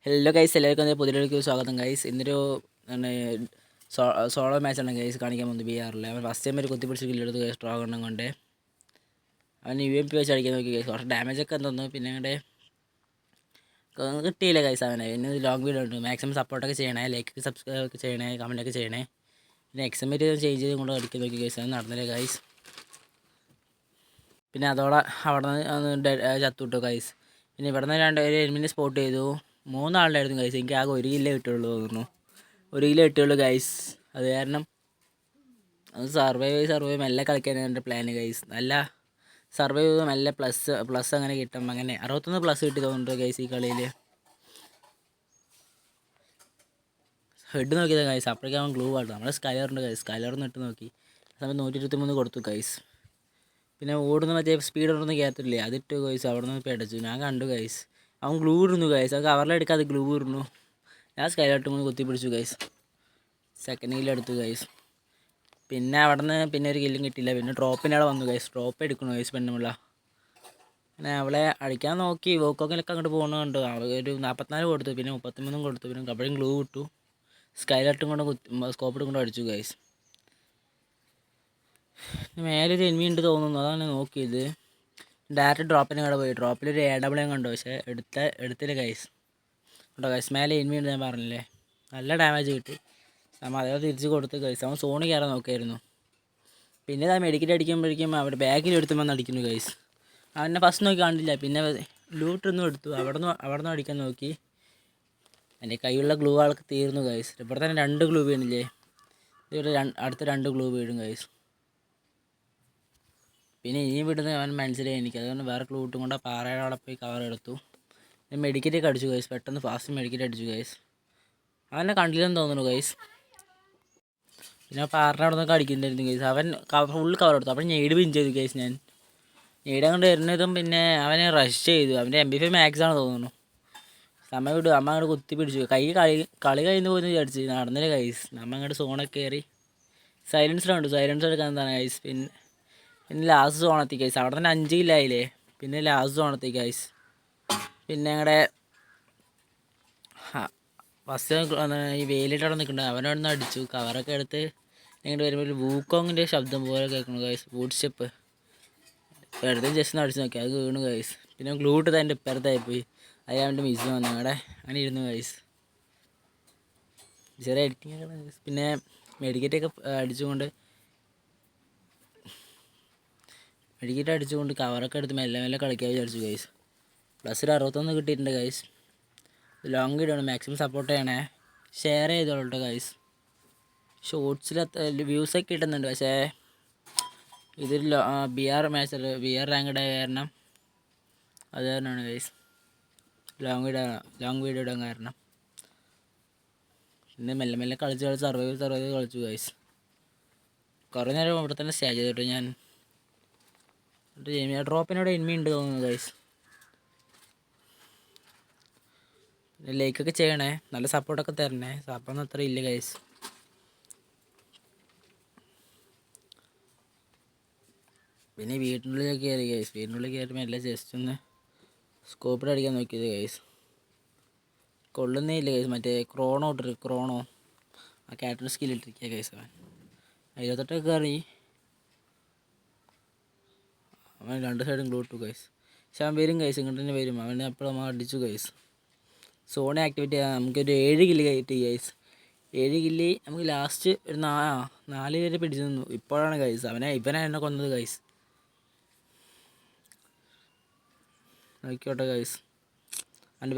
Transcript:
Hello guys, എല്ലാവർക്കും പുതിയൊരു സ്വാഗതം ഗൈസ്. ഇന്നൊരു സോളോ മാച്ചാണ് ഗൈസ് കാണിക്കാൻ പോകുന്നത്. BR അവൻ ഫസ്റ്റ് ടൈം ഒരു കുത്തിപ്പിടിച്ച് കില്ലെടുത്ത് ഗൈസ് ഡ്രാഗൺ കൊണ്ട് അവൻ UMP വെച്ച് അടിക്കാൻ നോക്കി ഗൈസ്. കുറച്ച് ഡാമേജൊക്കെ തന്നു. പിന്നെ അങ്ങോട്ട് കിട്ടിയില്ല ഗൈസ്. അവനെ പിന്നെ ലോങ് വീഡിയോ ഉണ്ട്. മാക്സിമം സപ്പോർട്ടൊക്കെ ചെയ്യണേ, ലൈക്ക് സബ്സ്ക്രൈബ് ഒക്കെ ചെയ്യണേ, കമൻറ്റൊക്കെ ചെയ്യണേ. പിന്നെ എക്സമേറ്റ് ചേഞ്ച് ചെയ്ത് കൊണ്ട് അടിക്കാൻ നോക്കി ഗൈസ്. അത് നടന്നില്ല ഗൈസ്. പിന്നെ അതോടെ അവിടെ നിന്ന് ചത്തുവിട്ടു ഗൈസ്. പിന്നെ ഇവിടെ നിന്ന് ഒരു എലിമിനെ സ്പോട്ട് ചെയ്തു. 3 ആളുണ്ടായിരുന്നു ഗൈസ്. എനിക്ക് ആകെ 1 കിലോ കിട്ടുള്ളൂ തോന്നുന്നു. 1 കിലോ കിട്ടുള്ളൂ ഗൈസ്. അത് കാരണം അത് സർവൈവ് മെല്ലെ കളിക്കാനാണ് എൻ്റെ പ്ലാന് ഗൈസ്. നല്ല സർവൈവ് ചെയ്ത് മെല്ലെ പ്ലസ് അങ്ങനെ കിട്ടും. അങ്ങനെ 61 പ്ലസ് കിട്ടി തോന്നുന്നുണ്ട് ഗൈസ് ഈ കളിയിൽ. ഹെഡ് നോക്കിയതാണ് ഗൈസ്. അപ്പോഴേക്കും അവൻ ഗ്ലൂ ആട്ടോ. നമ്മുടെ സ്കൈലറുണ്ട് ഗൈസ്. സ്കൈലറിന്ന് ഇട്ട് നോക്കി. ആ സമയത്ത് 123 കൊടുത്തു ഗൈസ്. പിന്നെ ഓടുന്ന മറ്റേ സ്പീഡ് ഓടുന്ന കയറ്റില്ലേ, അതിട്ട് ഗൈസ്. അവിടെ നിന്ന് പേടിച്ചു. ഞാൻ കണ്ടു ഗൈസ്. അവൻ ഗ്ലൂ ഇടുന്നു ഗൈസ്. അത് കവറിലെടുക്കാതെ ഗ്ലൂ ഇടുന്നു. ഞാൻ സ്കൈലോട്ട് കൊണ്ട് കുത്തി പിടിച്ചു ഗൈസ്. Second കില്ലെടുത്തു guys. പിന്നെ അവിടെ നിന്ന് പിന്നെ ഒരു കില്ലും കിട്ടിയില്ല. പിന്നെ ഡ്രോപ്പിൻ്റെ അവിടെ വന്നു ഗൈസ്. ഡ്രോപ്പ് എടുക്കണു ഗൈസ് പെണ്ണുമുള്ള. പിന്നെ അവളെ അടിക്കാൻ നോക്കി. വോക്കോക്കിലൊക്കെ അങ്ങോട്ട് പോകുന്നത് കണ്ടു. അവൾ ഒരു 44 കൊടുത്തു. പിന്നെ 33 കൊടുത്തു. പിന്നെ കബഡിയും ഗ്ലൂ ഇട്ടു. സ്കൈലോട്ടും കൊണ്ട് സ്കോപ്പിട്ടും കൊണ്ട് അടിച്ചു ഗൈസ്. മേലൊരു എനിമി ഉണ്ട് തോന്നുന്നു. അതാണ് നോക്കിയത്. ഡയറക്റ്റ് ഡ്രോപ്പിന് കൂടെ പോയി. ഡ്രോപ്പിലൊരു AW കണ്ടു. പക്ഷേ എടുത്തില്ല ഗൈസ്. കേട്ടോ ഗൈസ്, മേലെ എനിമി ഉണ്ട് ഞാൻ പറഞ്ഞില്ലേ. നല്ല ഡാമേജ് കിട്ടി. നമ്മൾ അതേപോലെ തിരിച്ച് കൊടുത്ത് ഗൈസ്. അവൻ സോണ് കയറാൻ നോക്കിയായിരുന്നു. പിന്നെ ആ മെഡിക്കറ്റ് അടിക്കുമ്പോഴേക്കും അവിടെ ബാഗിൽ എടുത്തുമ്പോൾ അടിക്കുന്നു ഗൈസ്. അവനെ ഫസ്റ്റ് നോക്കി കണ്ടില്ല. പിന്നെ ലൂട്ടൊന്നും എടുത്തു. അവിടെ നിന്ന് അടിക്കാൻ നോക്കി. എൻ്റെ കയ്യിലുള്ള ഗ്ലൂ ആൾക്ക് തീർന്നു ഗൈസ്. ഇവിടെ തന്നെ 2 ഗ്ലൂ വീണില്ലേ. ഇവിടെ അടുത്ത 2 ഗ്ലൂ വീഴും ഗൈസ്. പിന്നെ ഇനിയും വിടുന്നത് അവൻ മനസ്സിലായി എനിക്ക്. അതുകൊണ്ട് വേറെ ഗ്ലൂ ഇട്ടും കൊണ്ട് ആ പാറയുടെ അവിടെ പോയി കവർ എടുത്തു. മെഡിക്കറ്റൊക്കെ അടിച്ചു ഗൈസ്. പെട്ടെന്ന് ഫാസ്റ്റ് മെഡിക്കറ്റ് അടിച്ചു ഗൈസ്. അവനെ കണ്ടില്ലെന്ന് തോന്നുന്നു ഗൈസ്. പിന്നെ പാറിൻ്റെ അവിടെ നിന്നൊക്കെ അടിക്കുന്നുണ്ടായിരുന്നു ഗൈസ്. അവൻ ഫുൾ കവർ എടുത്തു. അപ്പോൾ ഞെയ്ഡ് വിൻ ചെയ്തു ഗൈസ്. ഞാൻ ഞെയ്ഡ് അങ്ങോട്ട് വരുന്നതും പിന്നെ അവനെ റഷ് ചെയ്തു. അവൻ്റെ MP5 മാക്സാണ് തോന്നുന്നു. സമയം വിട്ടു. അമ്മ അങ്ങോട്ട് കുത്തി പിടിച്ചു. കളി കഴിഞ്ഞ് പോയി വിചാരിച്ചു. നടന്നില്ല ഗൈസ്. നമ്മ അങ്ങോട്ട് സോണൊക്കെ കയറി സൈലൻസർ കണ്ടു. സൈലൻസർ എടുക്കാൻ എന്താണ് ഗൈസ്. പിന്നെ ലാസ്റ്റ് സോണെത്തി ഗൈസ്. അവിടെ തന്നെ 5 കില്ലായില്ലേ. പിന്നെ ലാസ്റ്റ് സോണെത്തി ഗൈസ്. പിന്നെ ഞങ്ങളുടെ ഫസ്റ്റ് ഈ വെയിലിട്ട് അവിടെ നിൽക്കുന്നുണ്ട്. അവനവിടെ നിന്ന് അടിച്ചു. കവറൊക്കെ എടുത്ത് ഇങ്ങോട്ട് വരുമ്പോൾ ഒരു വൂക്കോങ്ങിൻ്റെ ശബ്ദം പോലെ കേൾക്കണു ഗൈസ്. ബൂട്ട് സ്റ്റെപ്പ് വെറുതെ ജസ്റ്റ് ഒന്ന് അടിച്ച് നോക്കി. അത് വീണു ഗൈസ്. പിന്നെ ഗ്ലൂ ഇട്ടത് അതിൻ്റെ ഇപ്പുറത്തായിപ്പോയി. അത് അവൻ്റെ മിസ് വന്നു. ഞങ്ങളുടെ അങ്ങനെ ഇരുന്നു ഗൈസ്. ചെറിയ എഡിറ്റിംഗ് ഒക്കെ ഗൈസ്. പിന്നെ മെഡിക്കറ്റൊക്കെ അടിച്ചുകൊണ്ട് കവറൊക്കെ എടുത്ത് മെല്ലെ കളിക്കാൻ വിചാരിച്ചു ഗൈസ്. പ്ലസ് ഒരു 61 കിട്ടിയിട്ടുണ്ട് ഗൈസ്. ലോങ് വീഡിയോ ആണ്. മാക്സിമം സപ്പോർട്ട് ചെയ്യണേ, ഷെയർ ചെയ്തോളൂ ഗൈസ്. ഷോർട്സിൽ വ്യൂസൊക്കെ കിട്ടുന്നുണ്ട്. പക്ഷേ ഇതൊരു BR മാച്ചല്ല, BR റാങ്ക്ഡ് ആയ കാരണം അത് കാരണമാണ് ഗൈസ് ലോങ് വീഡിയോ ഇടാൻ കാരണം. പിന്നെ മെല്ലെ കളിച്ച് സർവൈവ് കളിച്ചു ഗൈസ്. കുറേ നേരം ഇവിടെ തന്നെ സ്റ്റേ ചെയ്തിട്ട് ഞാൻ ഡ്രോപ്പിനോട് എനിമി ഉണ്ട് തോന്നുന്നു ഗൈസ്. പിന്നെ ലൈക്കൊക്കെ ചെയ്യണേ, നല്ല സപ്പോർട്ടൊക്കെ തരണേ. സപ്പോർട്ടൊന്നും അത്ര ഇല്ല ഗൈസ്. പിന്നെ വീട്ടിനുള്ളിലേക്ക് കയറി ഗൈസ്. വീട്ടിനുള്ളിൽ കയറുമ്പോൾ എല്ലാം ജസ്റ്റ് ഒന്ന് സ്കോപ്പിൽ അടിക്കാൻ നോക്കിയത് ഗൈസ്. കൊള്ളുന്നേ ഇല്ല ഗൈസ്. മറ്റേ ക്രോണോ ആ ക്യാരക്ടർ സ്കില്ലിട്ടിരിക്കുക ഗൈസ്. അവൻ 28 കയറി. അവൻ 2 സൈഡും ഗ്ലൂ ഇട്ടു ഗൈസ്. പക്ഷെ അവൻ വരും ഗൈസ്. ഇങ്ങോട്ട് തന്നെ വരും. അവനെ അപ്പോൾ നമ്മൾ അടിച്ചു ഗൈസ്. സോണി ആക്ടിവേറ്റ് ചെയ്യാൻ നമുക്കൊരു 7 കില്ല് കിട്ടി ഗൈസ്. 7 കില്ല് നമുക്ക് ലാസ്റ്റ് ഒരു 4 പേര് പിടിച്ചു നിന്നു. ഇപ്പോഴാണ് ഗൈസ് ഇവനെ എന്നെ കൊന്നത് ഗൈസ്. നോക്കിക്കോട്ടെ ഗൈസ്. അവൻ്റെ